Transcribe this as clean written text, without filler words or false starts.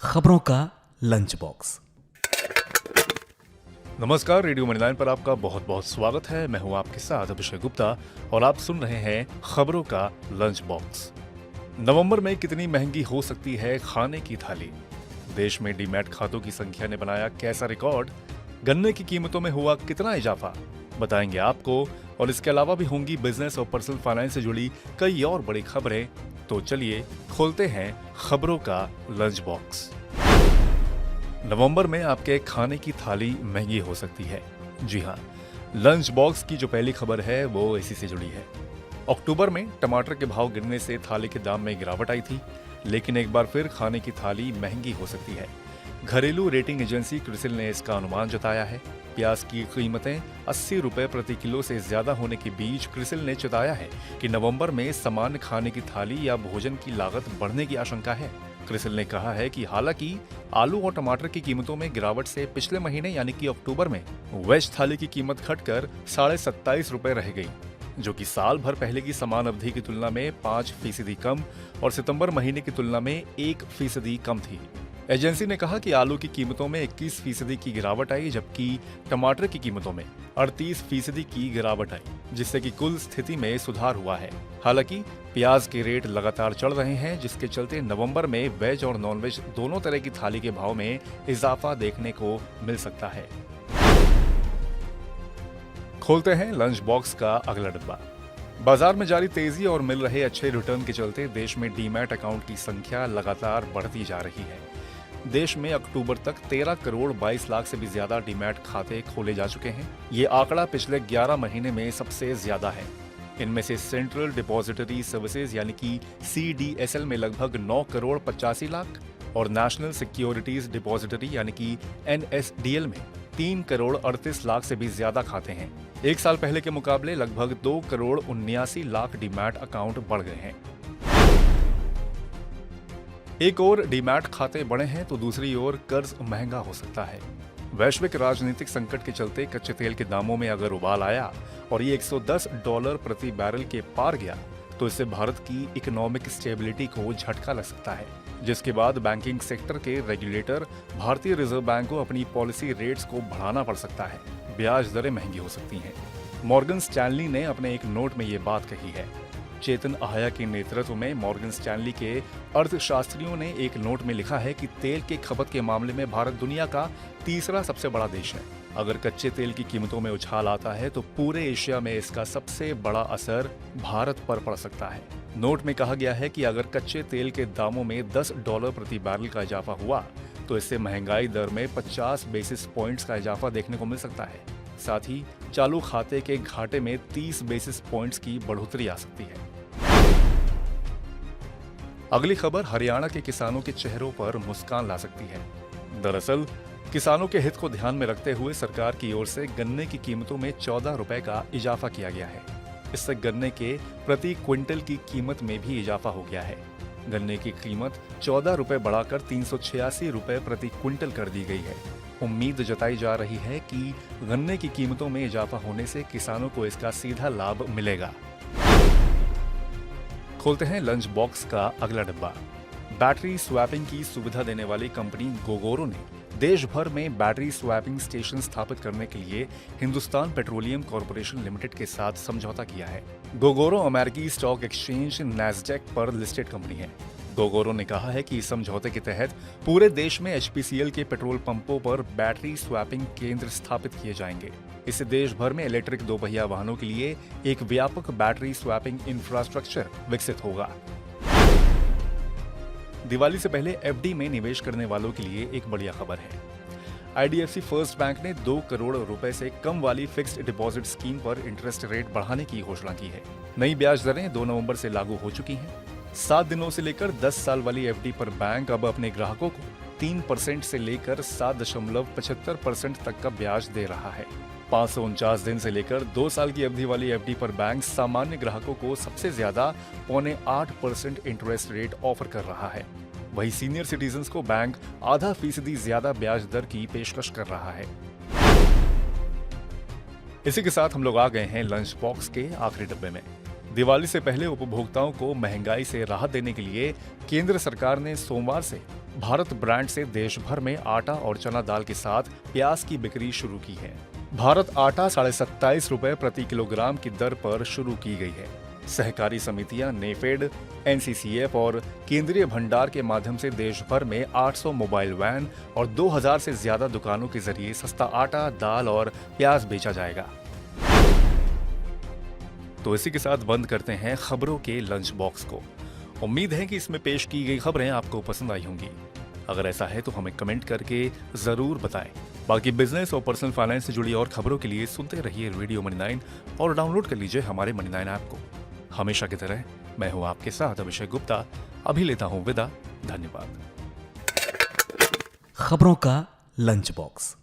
खबरों का lunch box. नमस्कार, रेडियो मनीलाइन पर आपका बहुत बहुत स्वागत है। मैं हूं आपके साथ अभिषेक गुप्ता और आप सुन रहे हैं खबरों का लंच बॉक्स। नवंबर में कितनी महंगी हो सकती है खाने की थाली? देश में डीमैट खातों की संख्या ने बनाया कैसा रिकॉर्ड? गन्ने की कीमतों में हुआ कितना इजाफा? बताएंगे आपको। और इसके अलावा भी होंगी बिजनेस और पर्सनल फाइनेंस से जुड़ी कई और बड़ी खबरें। तो चलिए खोलते हैं खबरों का लंच बॉक्स। नवंबर में आपके खाने की थाली महंगी हो सकती है। जी हाँ, लंच बॉक्स की जो पहली खबर है वो इसी से जुड़ी है। अक्टूबर में टमाटर के भाव गिरने से थाली के दाम में गिरावट आई थी, लेकिन एक बार फिर खाने की थाली महंगी हो सकती है। घरेलू रेटिंग एजेंसी क्रिसिल ने इसका अनुमान जताया है। प्याज की कीमतें 80 रुपए प्रति किलो से ज्यादा होने के बीच क्रिसिल ने चेताया है कि नवंबर में सामान्य खाने की थाली या भोजन की लागत बढ़ने की आशंका है। क्रिसिल ने कहा है कि हालांकि आलू और टमाटर की कीमतों में गिरावट से पिछले महीने यानी कि अक्टूबर में वेज थाली की कीमत घटकर 27.5 रुपए रह गई, जो कि साल भर पहले की समान अवधि की तुलना में 5% कम और सितंबर महीने की तुलना में 1% कम थी। एजेंसी ने कहा कि आलू की कीमतों में 21% की गिरावट आई, जबकि टमाटर की कीमतों में 38% की गिरावट आई, जिससे कि कुल स्थिति में सुधार हुआ है। हालांकि प्याज के रेट लगातार चढ़ रहे हैं, जिसके चलते नवंबर में वेज और नॉन वेज दोनों तरह की थाली के भाव में इजाफा देखने को मिल सकता है। खोलते हैं लंच बॉक्स का अगला डिब्बा। बाजार में जारी तेजी और मिल रहे अच्छे रिटर्न के चलते देश में डीमैट अकाउंट की संख्या लगातार बढ़ती जा रही है। देश में अक्टूबर तक 13 करोड़ 22 लाख से भी ज्यादा डीमैट खाते खोले जा चुके हैं। ये आंकड़ा पिछले 11 महीने में सबसे ज्यादा है। इनमें से सेंट्रल डिपॉजिटरी सर्विसेज यानी कि CDSL में लगभग 9 करोड़ 85 लाख और नेशनल सिक्योरिटीज डिपॉजिटरी यानी कि NSDL में 3 करोड़ 38 लाख से भी ज्यादा खाते हैं। एक साल पहले के मुकाबले लगभग 2 करोड़ 79 लाख डीमैट अकाउंट बढ़ गए हैं। एक ओर डीमैट खाते बढ़े हैं तो दूसरी ओर कर्ज महंगा हो सकता है। वैश्विक राजनीतिक संकट के चलते कच्चे तेल के दामों में अगर उबाल आया और ये $110 प्रति बैरल के पार गया तो इससे भारत की इकोनॉमिक स्टेबिलिटी को झटका लग सकता है, जिसके बाद बैंकिंग सेक्टर के रेगुलेटर भारतीय रिजर्व बैंक को अपनी पॉलिसी रेट्स को बढ़ाना पड़ सकता है। ब्याज दरें महंगी हो सकती हैं। मॉर्गन स्टैनली ने अपने एक नोट में ये बात कही है। चेतन आया के नेतृत्व में मॉर्गन स्टैनली के अर्थशास्त्रियों ने एक नोट में लिखा है कि तेल के खपत के मामले में भारत दुनिया का तीसरा सबसे बड़ा देश है। अगर कच्चे तेल की कीमतों में उछाल आता है तो पूरे एशिया में इसका सबसे बड़ा असर भारत पर पड़ सकता है। नोट में कहा गया है कि अगर कच्चे तेल के दामों में $10 प्रति बैरल का इजाफा हुआ तो इससे महंगाई दर में 50 बेसिस पॉइंट्स का इजाफा देखने को मिल सकता है। साथ ही चालू खाते के घाटे में 30 बेसिस पॉइंट्स की बढ़ोतरी आ सकती है। अगली खबर हरियाणा के किसानों के चेहरों पर मुस्कान ला सकती है। दरअसल किसानों के हित को ध्यान में रखते हुए सरकार की ओर से गन्ने की कीमतों में 14 रुपए का इजाफा किया गया है। इससे गन्ने के प्रति क्विंटल की कीमत में भी इजाफा हो गया है। गन्ने की कीमत 14 रुपए बढ़ाकर 386 रुपए प्रति क्विंटल कर दी गई है। उम्मीद जताई जा रही है कि गन्ने की कीमतों में इजाफा होने से किसानों को इसका सीधा लाभ मिलेगा। खोलते हैं लंच बॉक्स का अगला डिब्बा। बैटरी स्वैपिंग की सुविधा देने वाली कंपनी गोगोरो ने देश भर में बैटरी स्वैपिंग स्टेशन स्थापित करने के लिए हिंदुस्तान पेट्रोलियम कॉर्पोरेशन लिमिटेड के साथ समझौता किया है। गोगोरो अमेरिकी स्टॉक एक्सचेंज नैस्डैक पर लिस्टेड कंपनी है। गोगोरो ने कहा है कि इस समझौते के तहत पूरे देश में HPCL के पेट्रोल पंपों पर बैटरी स्वैपिंग केंद्र स्थापित किए जाएंगे। इससे देश भर में इलेक्ट्रिक दोपहिया वाहनों के लिए एक व्यापक बैटरी स्वैपिंग इंफ्रास्ट्रक्चर विकसित होगा। दिवाली से पहले FD में निवेश करने वालों के लिए एक बढ़िया खबर है। IDFC फर्स्ट बैंक ने 2 करोड़ रुपए से कम वाली फिक्स्ड डिपॉजिट स्कीम पर इंटरेस्ट रेट बढ़ाने की घोषणा की है। नई ब्याज दरें 2 नवंबर से लागू हो चुकी हैं। 7 दिनों से लेकर 10 साल वाली FD पर बैंक अब अपने ग्राहकों को 3% से लेकर 7.75% तक का ब्याज दे रहा है। 549 दिन से लेकर 2 साल की अवधि वाली FD पर बैंक सामान्य ग्राहकों को सबसे ज्यादा 0.8% इंटरेस्ट रेट ऑफर कर रहा है। वहीं सीनियर सिटीजन्स को बैंक आधा फीसदी ज्यादा ब्याज दर की पेशकश कर रहा है। इसी के साथ हम लोग आ गए हैं लंच बॉक्स के आखिरी डब्बे में। दिवाली से पहले उपभोक्ताओं को महंगाई से राहत देने के लिए केंद्र सरकार ने सोमवार से भारत ब्रांड से देश भर में आटा और चना दाल के साथ प्याज की बिक्री शुरू की है। भारत आटा 27.5 रुपए प्रति किलोग्राम की दर पर शुरू की गई है। सहकारी समितियां नेफेड, एनसीसीएफ और केंद्रीय भंडार के माध्यम से देश भर में 800 मोबाइल वैन और 2000 से ज्यादा दुकानों के जरिए सस्ता आटा, दाल और प्याज बेचा जाएगा। तो इसी के साथ बंद करते हैं खबरों के लंच बॉक्स को। उम्मीद है कि इसमें पेश की गई खबरें आपको पसंद आई होंगी। अगर ऐसा है तो हमें कमेंट करके जरूर बताएं। बाकी बिजनेस और पर्सनल फाइनेंस से जुड़ी और खबरों के लिए सुनते रहिए रेडियो मनी 9 और डाउनलोड कर लीजिए हमारे मनी 9 ऐप को। हमेशा की तरह मैं हूं आपके साथ अभिषेक गुप्ता। अभी लेता हूं विदा। धन्यवाद। खबरों का लंच बॉक्स।